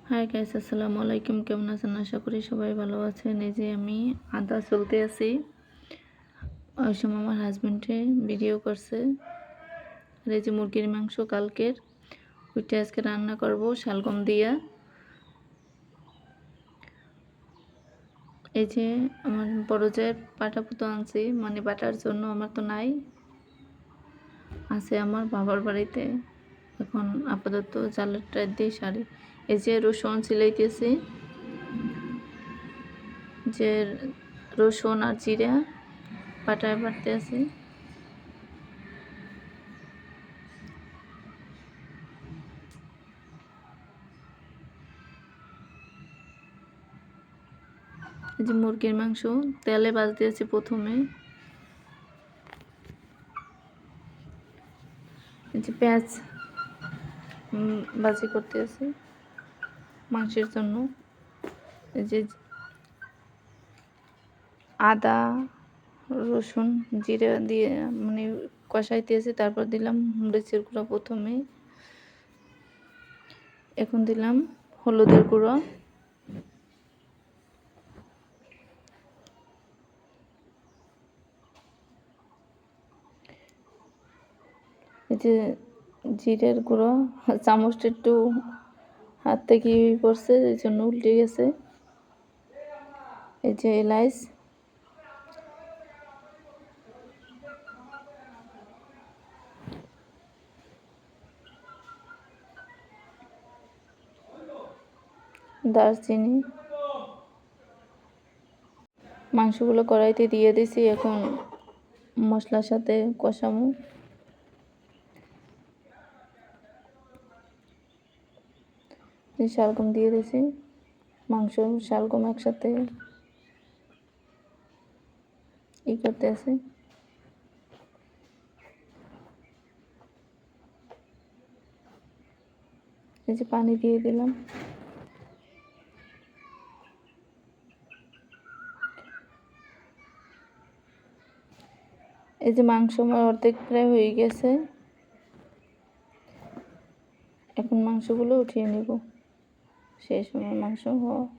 Hi guys, আসসালামু আলাইকুম। কেমন আছেন? আশা করি সবাই ভালো আছেন। এই যে আমি আদা চলতে আছি, ওই সময় আমার হাজবেন্ডে ভিডিও করছে। আর এই যে মুরগির মাংস কালকের, ওইটা আজকে রান্না করব শালগম দিয়া। এই যে আমার বড় জায়ের পাটা পুতো আনছি, মানে বাটার জন্য। আমার তো নাই, আছে আমার বাবার বাড়িতে। এখন আপাতত জালেরটা দিয়ে সারি। এই যে রসুন সিলাইতেছি, যে রসুন আর জিরা পাটায় বাটতে আছে। এই যে মুরগির মাংস তেলে ভাজতে আছে প্রথমে। এই যে পেঁয়াজ ভাজি করতে আছে মাংসের জন্য। এই যে আদা রসুন জিরা দিয়ে মানে কষাইতে আছে। তারপর দিলাম মরিচের গুঁড়ো প্রথমে, এখন দিলাম হলুদের গুঁড়ো, এই যে জিরের গুঁড়ো চামচটা একটু হাত থেকে পড়ছে, এই জন্য উল্টে গেছে। এই যে এলাচ, দারচিনি, মাংসগুলো কড়াইতে দিয়ে দিছি। এখন মশলার সাথে কষামু। শালগম দিয়ে দিছি, মাংস শালগম একসাথে করতে আছে। এই যে পানি দিয়ে দিলাম। এই যে মাংস আমার অর্ধেক প্রায় হয়ে গেছে। এখন মাংসগুলো উঠিয়ে নেব। সেই সময় মাংস